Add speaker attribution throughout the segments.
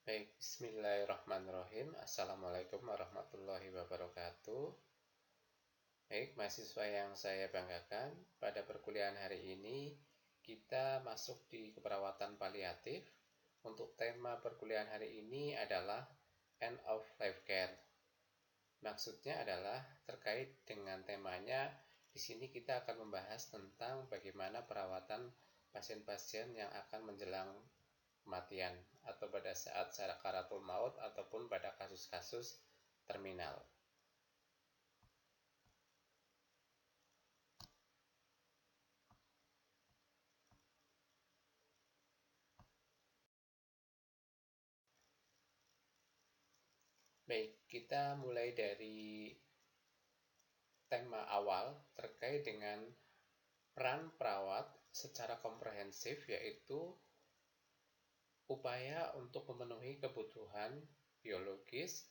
Speaker 1: Baik, bismillahirrahmanirrahim. Assalamualaikum warahmatullahi wabarakatuh. Baik, mahasiswa yang saya banggakan, pada perkuliahan hari ini kita masuk di keperawatan paliatif. Untuk tema perkuliahan hari ini adalah End of Life Care. Maksudnya adalah terkait dengan temanya, di sini kita akan membahas tentang bagaimana perawatan pasien-pasien yang akan menjelang kematian atau pada saat sakaratul maut ataupun pada kasus-kasus terminal. Baik, kita mulai dari tema awal terkait dengan peran perawat secara komprehensif, yaitu upaya untuk memenuhi kebutuhan biologis,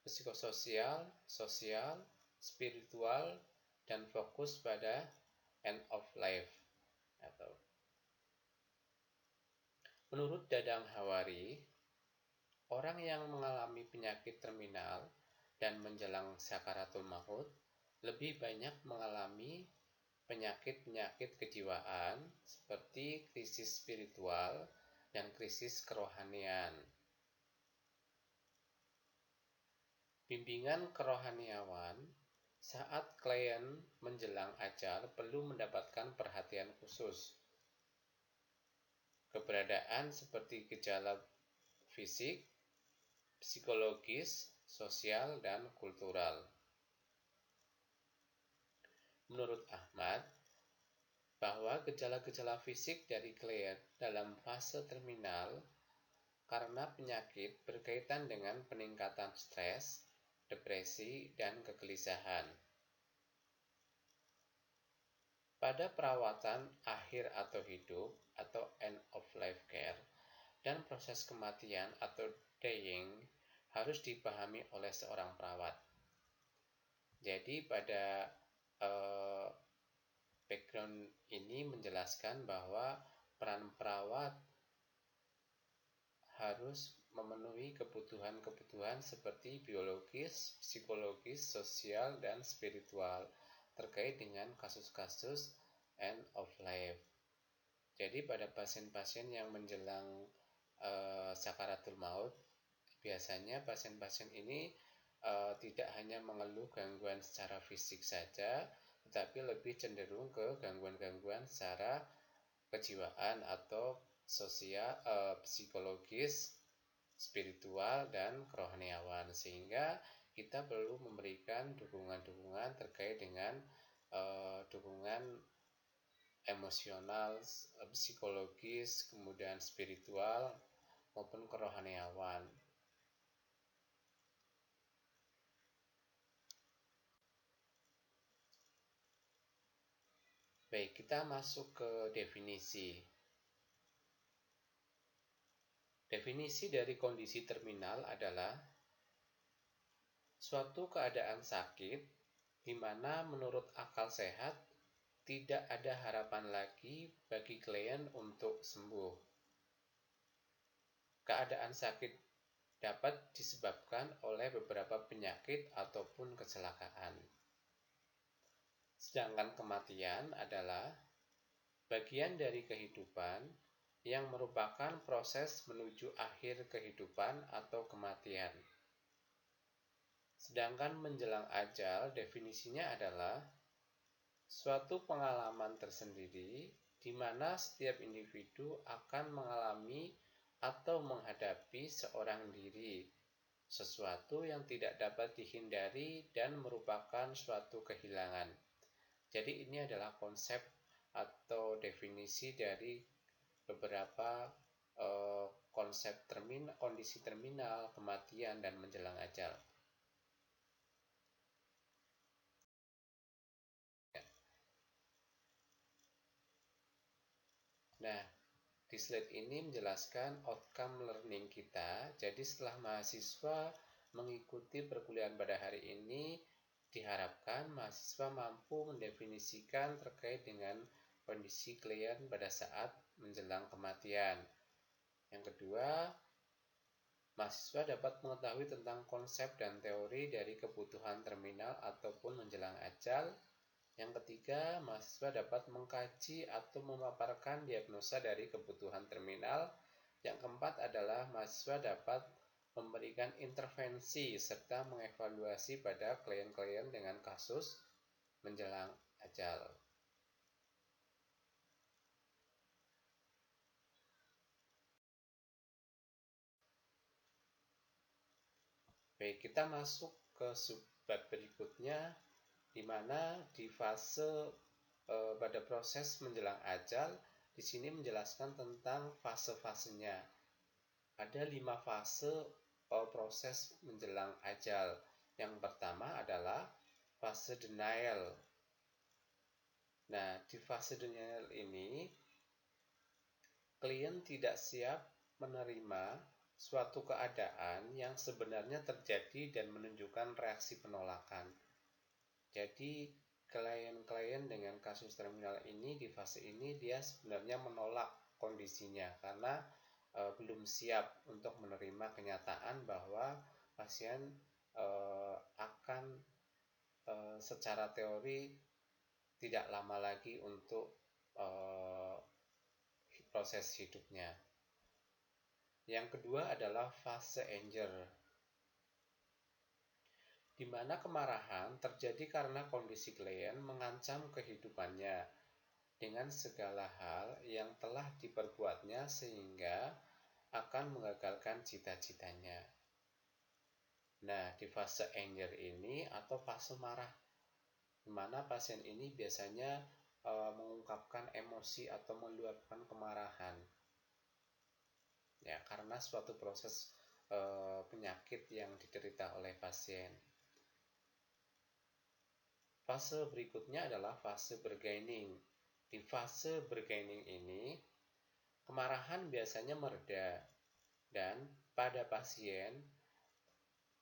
Speaker 1: psikososial, sosial, spiritual, dan fokus pada end of life. Menurut Dadang Hawari, orang yang mengalami penyakit terminal dan menjelang sakaratul maut lebih banyak mengalami penyakit-penyakit kejiwaan seperti krisis spiritual dan krisis kerohanian. Bimbingan kerohaniawan saat klien menjelang ajal perlu mendapatkan perhatian khusus. Keberadaan seperti gejala fisik, psikologis, sosial, dan kultural. Menurut Ahmad, bahwa gejala-gejala fisik dari klien dalam fase terminal karena penyakit berkaitan dengan peningkatan stres, depresi, dan kegelisahan. Pada perawatan akhir atau hidup atau end of life care dan proses kematian atau dying harus dipahami oleh seorang perawat. Jadi pada background ini menjelaskan bahwa peran perawat harus memenuhi kebutuhan-kebutuhan seperti biologis, psikologis, sosial, dan spiritual terkait dengan kasus-kasus end of life. Jadi pada pasien-pasien yang menjelang sakaratul maut, biasanya pasien-pasien ini tidak hanya mengeluh gangguan secara fisik saja, tetapi lebih cenderung ke gangguan-gangguan secara kejiwaan atau sosial, psikologis, spiritual, dan kerohaniawan, sehingga kita perlu memberikan dukungan-dukungan terkait dengan dukungan emosional, psikologis, kemudian spiritual maupun kerohaniawan. Baik, kita masuk ke definisi. Definisi dari kondisi terminal adalah suatu keadaan sakit di mana menurut akal sehat tidak ada harapan lagi bagi klien untuk sembuh. Keadaan sakit dapat disebabkan oleh beberapa penyakit ataupun kecelakaan. Sedangkan kematian adalah bagian dari kehidupan yang merupakan proses menuju akhir kehidupan atau kematian. Sedangkan menjelang ajal definisinya adalah suatu pengalaman tersendiri di mana setiap individu akan mengalami atau menghadapi seorang diri, sesuatu yang tidak dapat dihindari dan merupakan suatu kehilangan. Jadi ini adalah konsep atau definisi dari beberapa konsep kondisi terminal, kematian, dan menjelang ajal. Nah, di slide ini menjelaskan outcome learning kita. Jadi setelah mahasiswa mengikuti perkuliahan pada hari ini, diharapkan mahasiswa mampu mendefinisikan terkait dengan kondisi klien pada saat menjelang kematian. Yang kedua, Mahasiswa dapat mengetahui tentang konsep dan teori dari kebutuhan terminal ataupun menjelang ajal. Yang ketiga, mahasiswa dapat mengkaji atau memaparkan diagnosa dari kebutuhan terminal. Yang keempat adalah mahasiswa dapat memberikan intervensi serta mengevaluasi pada klien-klien dengan kasus menjelang ajal. Baik, kita masuk ke subbab berikutnya, di mana di fase pada proses menjelang ajal, di sini menjelaskan tentang fase-fasenya. Ada 5 fase proses menjelang ajal. Yang pertama adalah fase denial. Nah, di fase denial ini, klien tidak siap menerima suatu keadaan yang sebenarnya terjadi dan menunjukkan reaksi penolakan. Jadi, klien-klien dengan kasus terminal ini di fase ini dia sebenarnya menolak kondisinya karena belum siap untuk menerima kenyataan bahwa pasien akan secara teori tidak lama lagi untuk proses hidupnya. Yang kedua adalah fase anger, di mana kemarahan terjadi karena kondisi klien mengancam kehidupannya dengan segala hal yang telah diperbuatnya sehingga akan mengagalkan cita-citanya. Nah, di fase anger ini atau fase marah, di mana pasien ini biasanya mengungkapkan emosi atau meluapkan kemarahan. Ya, karena suatu proses penyakit yang diderita oleh pasien. Fase berikutnya adalah fase bargaining. Di fase bargaining ini, kemarahan biasanya mereda dan pada pasien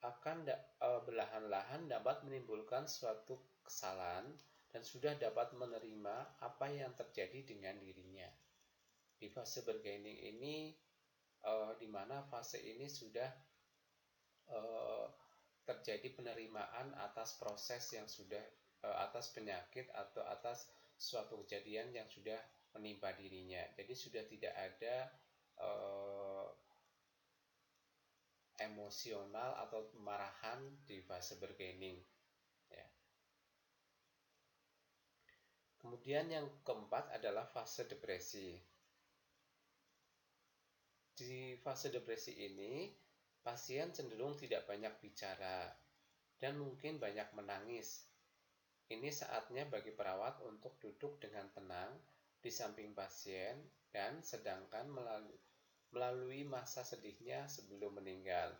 Speaker 1: akan perlahan-lahan dapat menimbulkan suatu kesalahan dan sudah dapat menerima apa yang terjadi dengan dirinya. Di fase bargaining ini, di mana fase ini sudah terjadi penerimaan atas proses yang sudah atas penyakit atau atas suatu kejadian yang sudah menimpa dirinya. Jadi sudah tidak ada emosional atau kemarahan di fase bargaining. Ya. Kemudian yang keempat adalah fase depresi. Di fase depresi ini, pasien cenderung tidak banyak bicara dan mungkin banyak menangis. Ini saatnya bagi perawat untuk duduk dengan tenang di samping pasien dan sedangkan melalui masa sedihnya sebelum meninggal.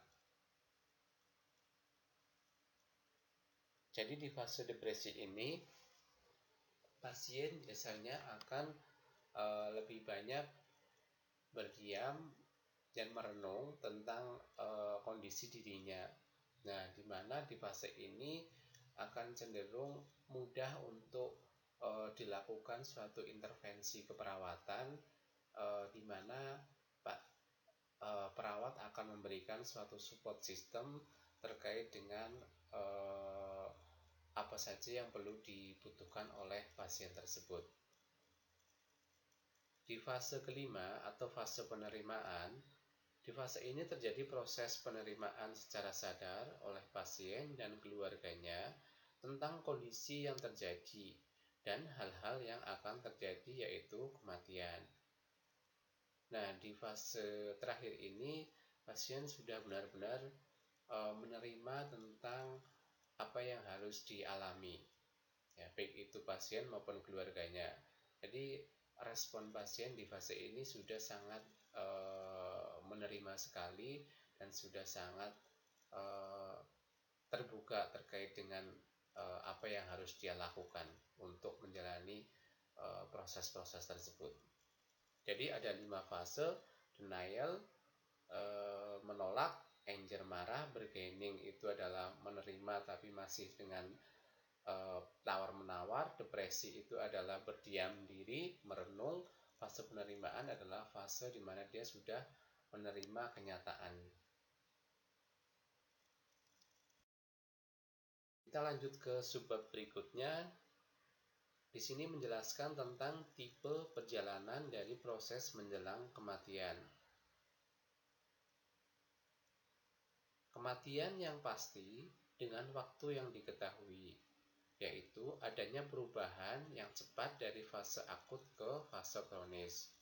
Speaker 1: Jadi di fase depresi ini, pasien biasanya akan lebih banyak berdiam dan merenung tentang kondisi dirinya. Nah, di mana di fase ini akan cenderung mudah untuk dilakukan suatu intervensi keperawatan, di mana perawat akan memberikan suatu support system terkait dengan apa saja yang perlu dibutuhkan oleh pasien tersebut. Di fase kelima atau fase penerimaan, di fase ini terjadi proses penerimaan secara sadar oleh pasien dan keluarganya tentang kondisi yang terjadi dan hal-hal yang akan terjadi, yaitu kematian. Nah, di fase terakhir ini, pasien sudah benar-benar menerima tentang apa yang harus dialami, ya, baik itu pasien maupun keluarganya. Jadi respon pasien di fase ini sudah sangat menerima sekali dan sudah sangat terbuka terkait dengan apa yang harus dia lakukan untuk menjalani proses-proses tersebut. Jadi ada 5 fase: denial, menolak; anger, marah; bargaining itu adalah menerima tapi masih dengan tawar-menawar; depresi itu adalah berdiam diri, merenung; fase penerimaan adalah fase di mana dia sudah menerima kenyataan. Kita lanjut ke subbab berikutnya. Di sini menjelaskan tentang tipe perjalanan dari proses menjelang kematian. Kematian yang pasti dengan waktu yang diketahui, yaitu adanya perubahan yang cepat dari fase akut ke fase kronis.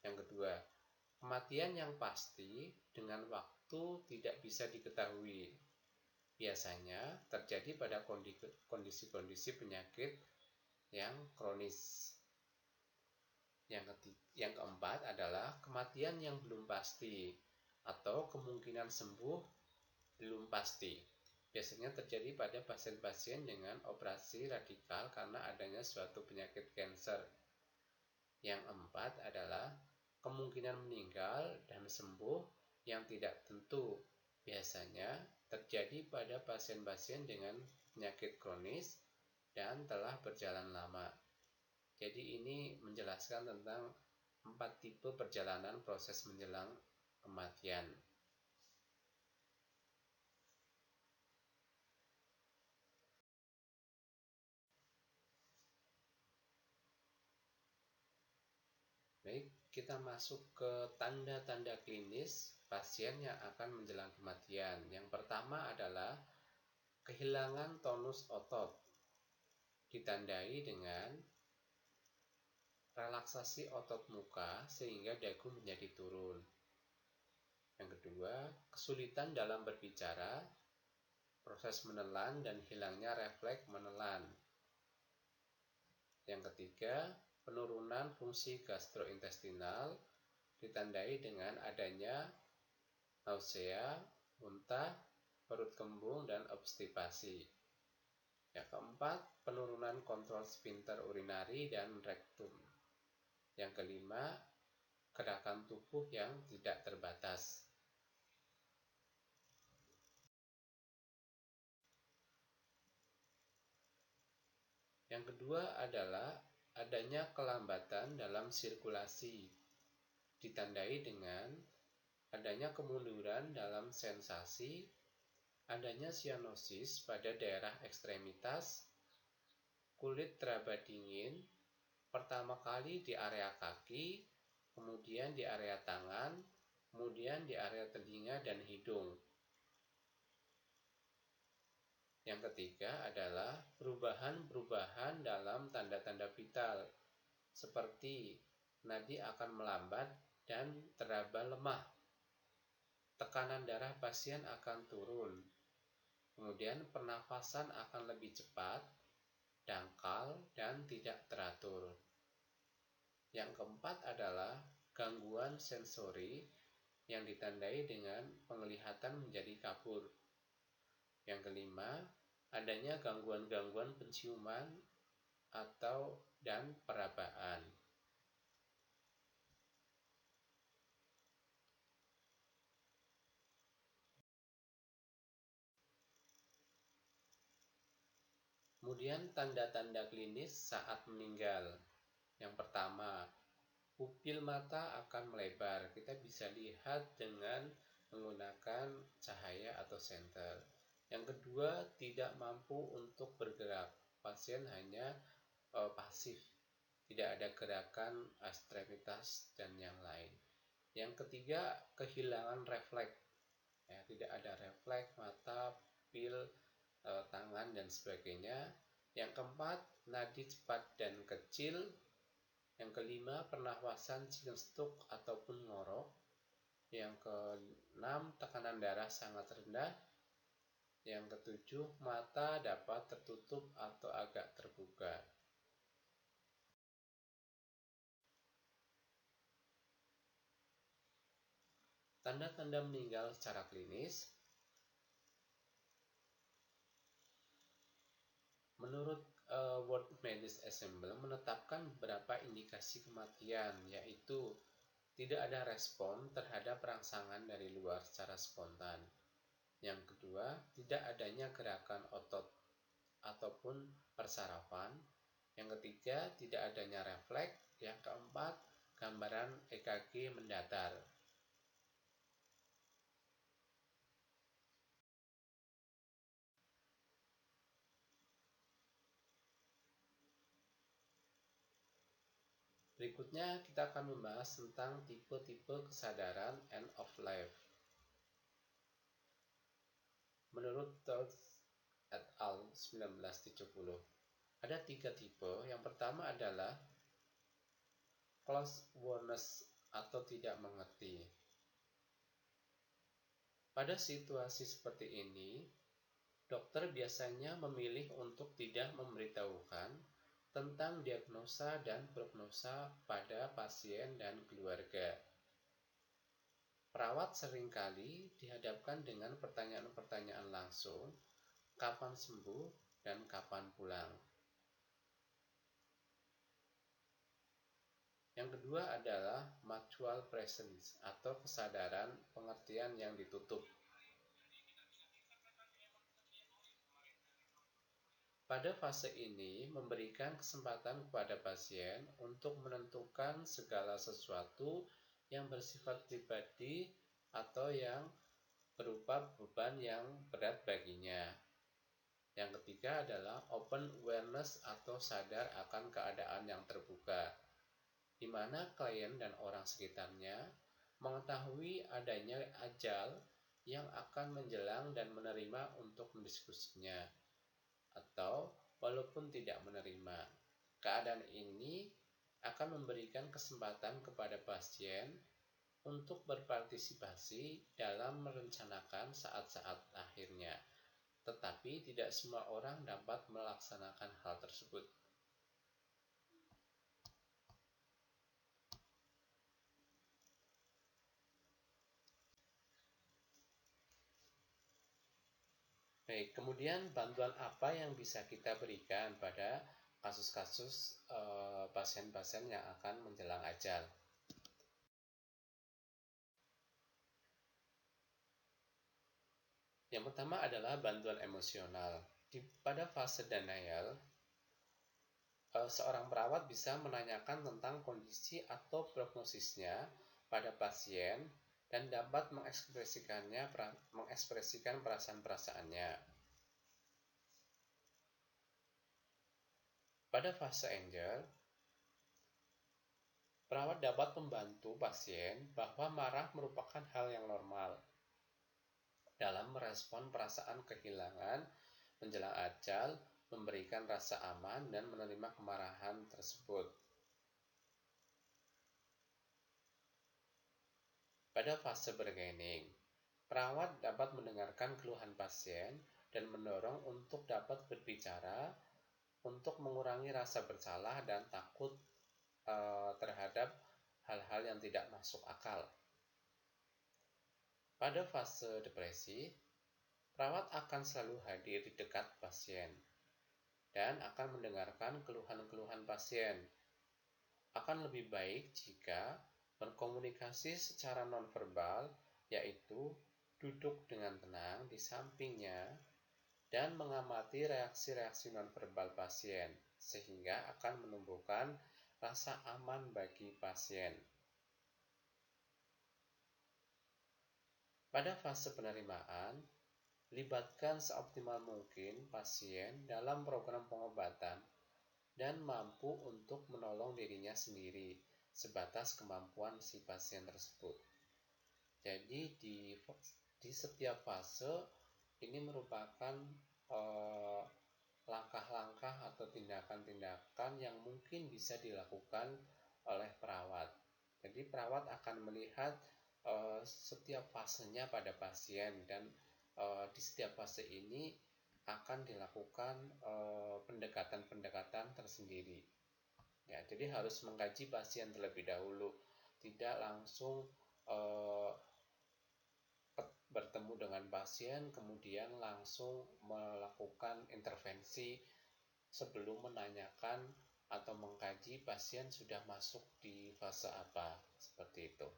Speaker 1: Yang kedua, kematian yang pasti dengan waktu tidak bisa diketahui. Biasanya terjadi pada kondisi-kondisi penyakit yang kronis. Yang keempat adalah kematian yang belum pasti atau kemungkinan sembuh belum pasti. Biasanya terjadi pada pasien-pasien dengan operasi radikal karena adanya suatu penyakit kanker. Yang keempat adalah kemungkinan meninggal dan sembuh yang tidak tentu. Biasanya terjadi pada pasien-pasien dengan penyakit kronis dan telah berjalan lama. Jadi ini menjelaskan tentang 4 tipe perjalanan proses menjelang kematian. Baik, kita masuk ke tanda-tanda klinis pasien yang akan menjelang kematian. Yang pertama adalah kehilangan tonus otot, ditandai dengan relaksasi otot muka sehingga dagu menjadi turun. Yang kedua, kesulitan dalam berbicara, proses menelan dan hilangnya refleks menelan. Yang ketiga, penurunan fungsi gastrointestinal, ditandai dengan adanya nausea, muntah, perut kembung, dan obstipasi. Yang keempat, penurunan kontrol sphinkter urinari dan rektum. Yang kelima, gerakan tubuh yang tidak terbatas. Yang kedua adalah adanya kelambatan dalam sirkulasi, ditandai dengan adanya kemunduran dalam sensasi, adanya sianosis pada daerah ekstremitas, kulit teraba dingin, pertama kali di area kaki, kemudian di area tangan, kemudian di area telinga dan hidung. Yang ketiga adalah perubahan-perubahan dalam tanda-tanda vital, seperti nadi akan melambat dan teraba lemah. Tekanan darah pasien akan turun. Kemudian pernafasan akan lebih cepat, dangkal, dan tidak teratur. Yang keempat adalah gangguan sensori yang ditandai dengan penglihatan menjadi kabur. Yang kelima, adanya gangguan-gangguan penciuman dan perabaan. Kemudian tanda-tanda klinis saat meninggal. Yang pertama, pupil mata akan melebar. Kita bisa lihat dengan menggunakan cahaya atau senter. Yang kedua, tidak mampu untuk bergerak. Pasien hanya pasif, tidak ada gerakan ekstremitas dan yang lain. Yang ketiga, kehilangan refleks. Tidak ada refleks mata, pupil, tangan dan sebagainya. Yang keempat, nadi cepat dan kecil. Yang kelima, pernafasan cingstuk ataupun ngorok. Yang keenam, tekanan darah sangat rendah. Yang ketujuh, mata dapat tertutup atau agak terbuka. Tanda-tanda meninggal secara klinis. Menurut World Medicine Assembly menetapkan beberapa indikasi kematian, yaitu tidak ada respon terhadap rangsangan dari luar secara spontan. Yang kedua, tidak adanya gerakan otot ataupun persarafan. Yang ketiga, tidak adanya refleks. Yang keempat, gambaran EKG mendatar. Berikutnya kita akan membahas tentang tipe-tipe kesadaran end of life. Menurut Todd et al. 1970, ada 3 tipe. Yang pertama adalah closed awareness atau tidak mengerti. Pada situasi seperti ini, dokter biasanya memilih untuk tidak memberitahukan tentang diagnosa dan prognosa pada pasien dan keluarga. Perawat seringkali dihadapkan dengan pertanyaan-pertanyaan langsung, kapan sembuh dan kapan pulang. Yang kedua adalah mutual presence atau kesadaran pengertian yang ditutup. Pada fase ini, memberikan kesempatan kepada pasien untuk menentukan segala sesuatu yang bersifat pribadi atau yang berupa beban yang berat baginya. Yang ketiga adalah open awareness atau sadar akan keadaan yang terbuka, di mana klien dan orang sekitarnya mengetahui adanya ajal yang akan menjelang dan menerima untuk mendiskusinya, atau walaupun tidak menerima. Keadaan ini akan memberikan kesempatan kepada pasien untuk berpartisipasi dalam merencanakan saat-saat akhirnya, tetapi tidak semua orang dapat melaksanakan hal tersebut. Baik, kemudian bantuan apa yang bisa kita berikan pada kasus-kasus pasien-pasien yang akan menjelang ajal? Yang pertama adalah bantuan emosional. Pada fase denial, seorang perawat bisa menanyakan tentang kondisi atau prognosisnya pada pasien dan dapat mengekspresikan perasaan-perasaannya. Pada fase angel, perawat dapat membantu pasien bahwa marah merupakan hal yang normal dalam merespon perasaan kehilangan menjelang ajal, memberikan rasa aman dan menerima kemarahan tersebut. Pada fase bargaining, perawat dapat mendengarkan keluhan pasien dan mendorong untuk dapat berbicara untuk mengurangi rasa bersalah dan takut terhadap hal-hal yang tidak masuk akal. Pada fase depresi, perawat akan selalu hadir di dekat pasien dan akan mendengarkan keluhan-keluhan pasien. Akan lebih baik jika berkomunikasi secara nonverbal, yaitu duduk dengan tenang di sampingnya dan mengamati reaksi-reaksi nonverbal pasien, sehingga akan menumbuhkan rasa aman bagi pasien. Pada fase penerimaan, libatkan seoptimal mungkin pasien dalam program pengobatan dan mampu untuk menolong dirinya sendiri sebatas kemampuan si pasien tersebut. Jadi di setiap fase ini merupakan langkah-langkah atau tindakan-tindakan yang mungkin bisa dilakukan oleh perawat. Jadi perawat akan melihat setiap fasenya pada pasien dan di setiap fase ini akan dilakukan pendekatan-pendekatan tersendiri. Ya, jadi harus mengkaji pasien terlebih dahulu, tidak langsung bertemu dengan pasien kemudian langsung melakukan intervensi sebelum menanyakan atau mengkaji pasien sudah masuk di fase apa, seperti itu.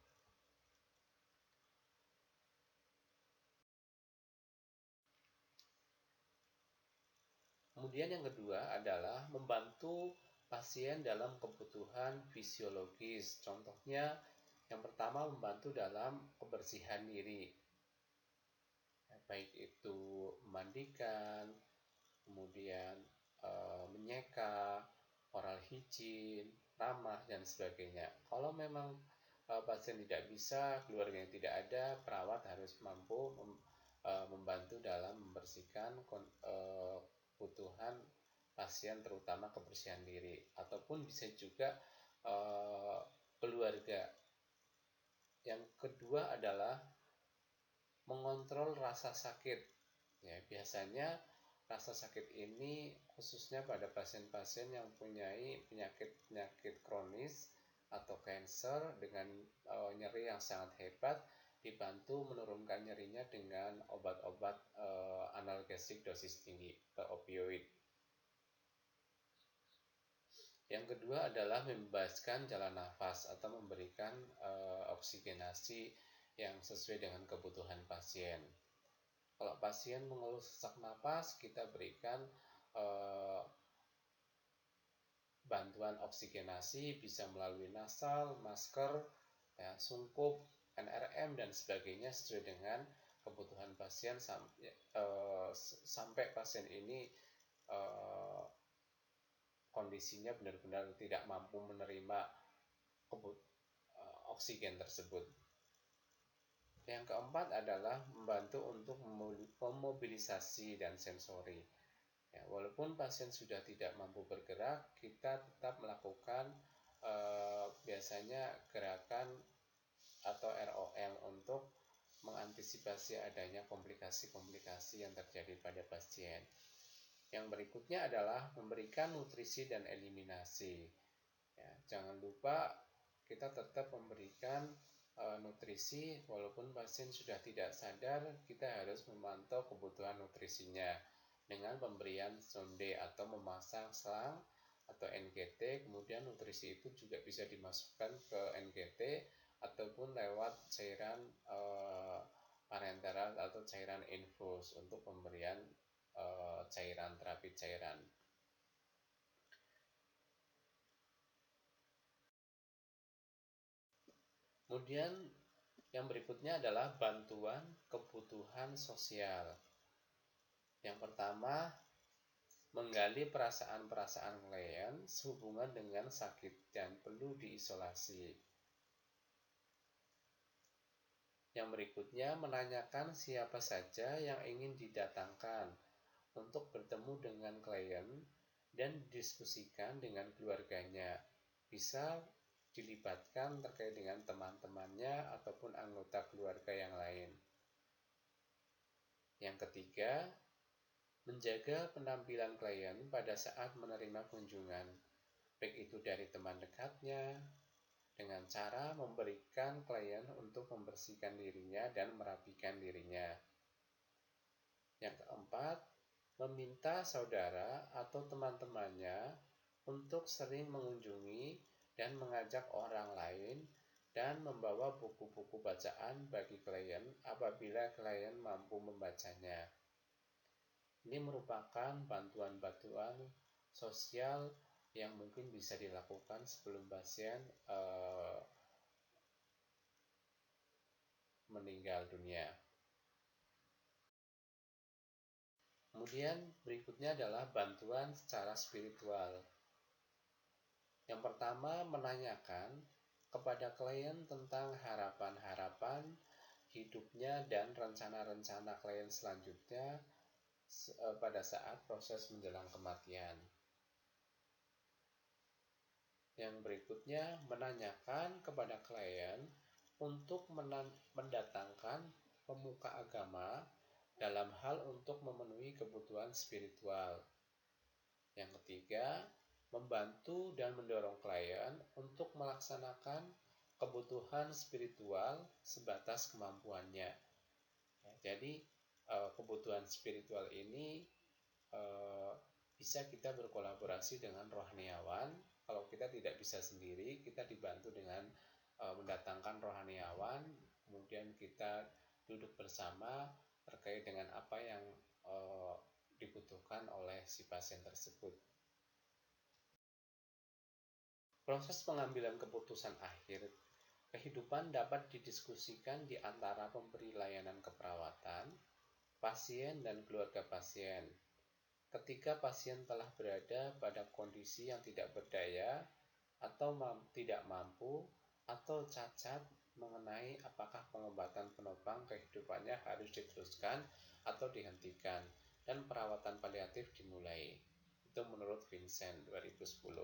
Speaker 1: Kemudian yang kedua adalah membantu pasien dalam kebutuhan fisiologis. Contohnya, yang pertama membantu dalam kebersihan diri, baik itu memandikan, kemudian menyeka, oral hygiene, ramah, dan sebagainya. Kalau memang pasien tidak bisa, keluarga yang tidak ada, perawat harus mampu membantu dalam membersihkan kebutuhan pasien, terutama kebersihan diri, ataupun bisa juga keluarga. Yang kedua adalah mengontrol rasa sakit. Ya, biasanya rasa sakit ini khususnya pada pasien-pasien yang mempunyai penyakit-penyakit kronis atau kanker dengan nyeri yang sangat hebat, dibantu menurunkan nyerinya dengan obat-obat analgesik dosis tinggi atau opioid. Yang kedua adalah membebaskan jalan nafas atau memberikan oksigenasi yang sesuai dengan kebutuhan pasien. Kalau pasien mengeluh sesak napas, kita berikan bantuan oksigenasi bisa melalui nasal, masker, ya, sungkup, NRM, dan sebagainya sesuai dengan kebutuhan pasien sampai pasien ini kondisinya benar-benar tidak mampu menerima oksigen tersebut. Yang keempat adalah membantu untuk memobilisasi dan sensori. Ya, walaupun pasien sudah tidak mampu bergerak, kita tetap melakukan biasanya gerakan atau ROM untuk mengantisipasi adanya komplikasi-komplikasi yang terjadi pada pasien. Yang berikutnya adalah memberikan nutrisi dan eliminasi. Ya, jangan lupa kita tetap memberikan nutrisi walaupun pasien sudah tidak sadar, kita harus memantau kebutuhan nutrisinya dengan pemberian sonde atau memasang selang atau NGT. Kemudian nutrisi itu juga bisa dimasukkan ke NGT ataupun lewat cairan parenteral atau cairan infus untuk pemberian cairan, terapi cairan. Kemudian yang berikutnya adalah bantuan kebutuhan sosial. Yang pertama, menggali perasaan-perasaan klien sehubungan dengan sakit dan perlu diisolasi. Yang berikutnya, menanyakan siapa saja yang ingin didatangkan untuk bertemu dengan klien dan didiskusikan dengan keluarganya. Bisa dilibatkan terkait dengan teman-temannya ataupun anggota keluarga yang lain. Yang ketiga, menjaga penampilan klien pada saat menerima kunjungan, baik itu dari teman dekatnya, dengan cara memberikan klien untuk membersihkan dirinya dan merapikan dirinya. Yang keempat, meminta saudara atau teman-temannya untuk sering mengunjungi dan mengajak orang lain dan membawa buku-buku bacaan bagi klien apabila klien mampu membacanya. Ini merupakan bantuan-bantuan sosial yang mungkin bisa dilakukan sebelum pasien meninggal dunia. Kemudian berikutnya adalah bantuan secara spiritual. Yang pertama, menanyakan kepada klien tentang harapan-harapan hidupnya dan rencana-rencana klien selanjutnya pada saat proses menjelang kematian. Yang berikutnya, menanyakan kepada klien untuk mendatangkan pemuka agama dalam hal untuk memenuhi kebutuhan spiritual. Yang ketiga, membantu dan mendorong klien untuk melaksanakan kebutuhan spiritual sebatas kemampuannya. Ya, jadi kebutuhan spiritual ini bisa kita berkolaborasi dengan rohaniawan. Kalau kita tidak bisa sendiri, kita dibantu dengan mendatangkan rohaniawan, kemudian kita duduk bersama terkait dengan apa yang dibutuhkan oleh si pasien tersebut. Proses pengambilan keputusan akhir kehidupan dapat didiskusikan di antara pemberi layanan keperawatan, pasien, dan keluarga pasien. ketika pasien telah berada pada kondisi yang tidak berdaya atau tidak mampu atau cacat mengenai apakah pengobatan penopang kehidupannya harus diteruskan atau dihentikan dan perawatan paliatif dimulai. Itu menurut Vincent 2010.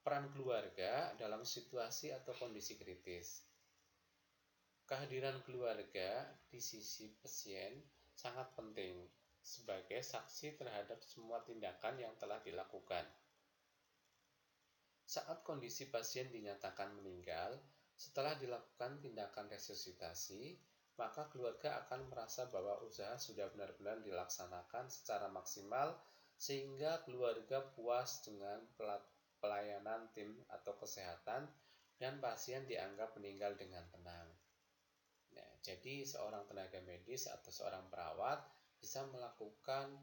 Speaker 1: Peran keluarga dalam situasi atau kondisi kritis. Kehadiran keluarga di sisi pasien sangat penting sebagai saksi terhadap semua tindakan yang telah dilakukan. Saat kondisi pasien dinyatakan meninggal, setelah dilakukan tindakan resusitasi, maka keluarga akan merasa bahwa usaha sudah benar-benar dilaksanakan secara maksimal sehingga keluarga puas dengan pelayanan tim atau kesehatan dan pasien dianggap meninggal dengan tenang. Nah, jadi seorang tenaga medis atau seorang perawat bisa melakukan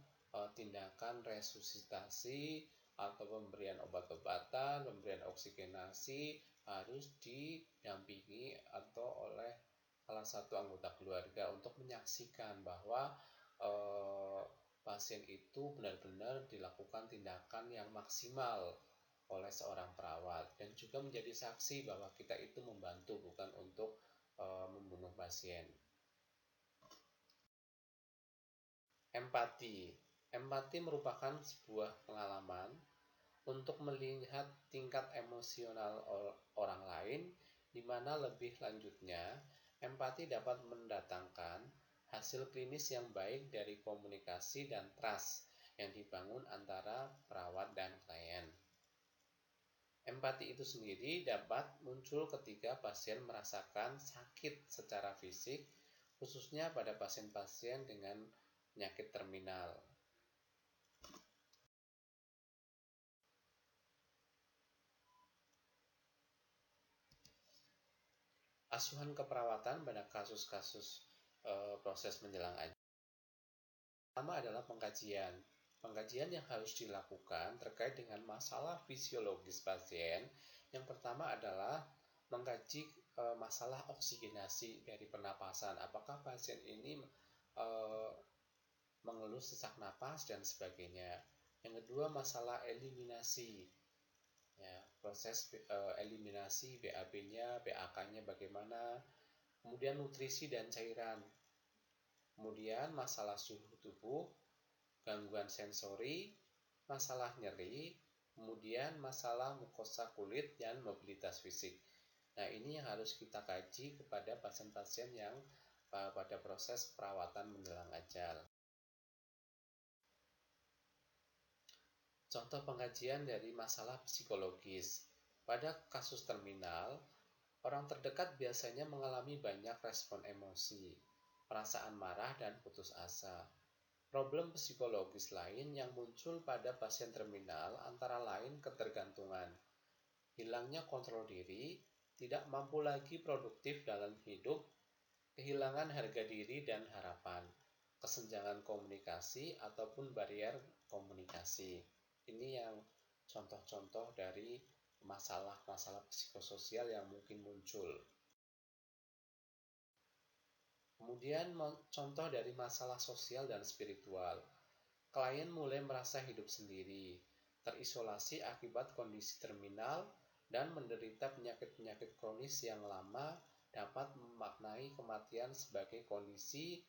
Speaker 1: tindakan resusitasi atau pemberian obat-obatan, pemberian oksigenasi harus didampingi atau oleh salah satu anggota keluarga untuk menyaksikan bahwa pasien itu benar-benar dilakukan tindakan yang maksimal oleh seorang perawat dan juga menjadi saksi bahwa kita itu membantu bukan untuk membunuh pasien. Empati. Empati merupakan sebuah pengalaman untuk melihat tingkat emosional orang lain, di mana lebih lanjutnya, empati dapat mendatangkan hasil klinis yang baik dari komunikasi dan trust yang dibangun antara perawat dan klien. Empati itu sendiri dapat muncul ketika pasien merasakan sakit secara fisik, khususnya pada pasien-pasien dengan penyakit terminal. Asuhan keperawatan pada kasus-kasus proses menjelang ajal. Pertama adalah pengkajian. Pengkajian yang harus dilakukan terkait dengan masalah fisiologis pasien. Yang pertama adalah mengkaji masalah oksigenasi dari pernapasan. Apakah pasien ini mengeluh sesak napas dan sebagainya. Yang kedua masalah eliminasi. Ya, proses eliminasi BAB-nya, BAK-nya bagaimana. Kemudian nutrisi dan cairan. Kemudian masalah suhu tubuh, gangguan sensori, masalah nyeri, kemudian masalah mukosa kulit dan mobilitas fisik. Nah, ini yang harus kita kaji kepada pasien-pasien yang pada proses perawatan menjelang ajal. Contoh pengkajian dari masalah psikologis. Pada kasus terminal, orang terdekat biasanya mengalami banyak respon emosi, perasaan marah dan putus asa. Problem psikologis lain yang muncul pada pasien terminal antara lain ketergantungan, hilangnya kontrol diri, tidak mampu lagi produktif dalam hidup, kehilangan harga diri dan harapan, kesenjangan komunikasi ataupun barier komunikasi. Ini yang contoh-contoh dari masalah-masalah psikososial yang mungkin muncul. Kemudian contoh dari masalah sosial dan spiritual. Klien mulai merasa hidup sendiri, terisolasi akibat kondisi terminal, dan menderita penyakit-penyakit kronis yang lama dapat memaknai kematian sebagai kondisi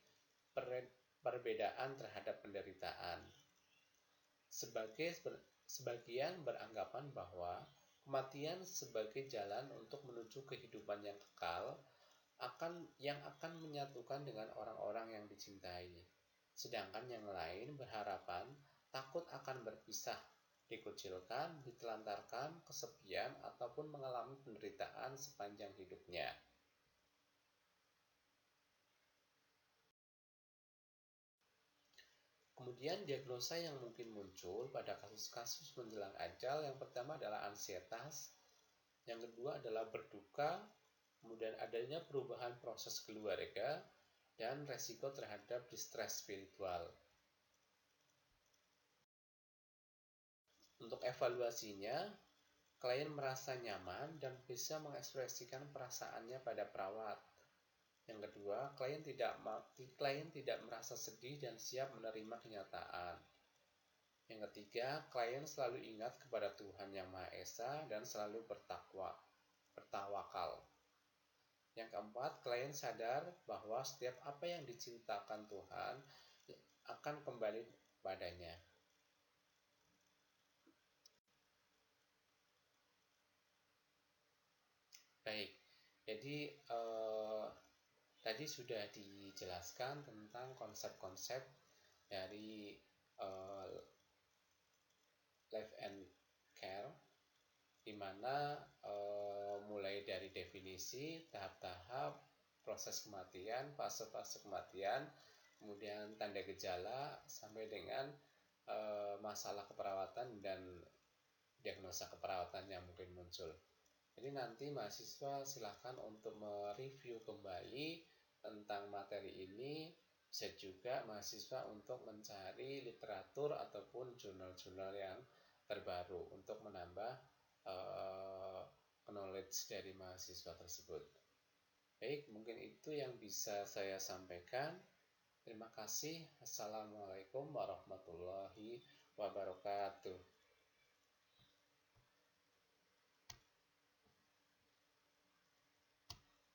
Speaker 1: perbedaan terhadap penderitaan. Sebagian beranggapan bahwa kematian sebagai jalan untuk menuju kehidupan yang kekal yang akan menyatukan dengan orang-orang yang dicintai. Sedangkan yang lain berharapan takut akan berpisah, dikucilkan, ditelantarkan, kesepian, ataupun mengalami penderitaan sepanjang hidupnya. Kemudian diagnosa yang mungkin muncul pada kasus-kasus menjelang ajal yang pertama adalah ansietas, yang kedua adalah berduka, kemudian adanya perubahan proses keluarga, dan resiko terhadap distress spiritual. Untuk evaluasinya, klien merasa nyaman dan bisa mengekspresikan perasaannya pada perawat. Yang kedua, klien tidak merasa sedih dan siap menerima kenyataan. Yang ketiga, klien selalu ingat kepada Tuhan Yang Maha Esa dan selalu bertawakal. Yang keempat, klien sadar bahwa setiap apa yang diciptakan Tuhan akan kembali padanya. Baik, jadi tadi sudah dijelaskan tentang konsep-konsep dari life and care, di mana mulai dari definisi, tahap-tahap, proses kematian, fase-fase kematian, kemudian tanda gejala, sampai dengan masalah keperawatan dan diagnosa keperawatan yang mungkin muncul. Jadi nanti mahasiswa silakan untuk mereview kembali tentang materi ini. Bisa juga mahasiswa untuk mencari literatur ataupun jurnal-jurnal yang terbaru untuk menambah knowledge dari mahasiswa tersebut. Baik, mungkin itu yang bisa saya sampaikan. Terima kasih. Assalamualaikum warahmatullahi wabarakatuh.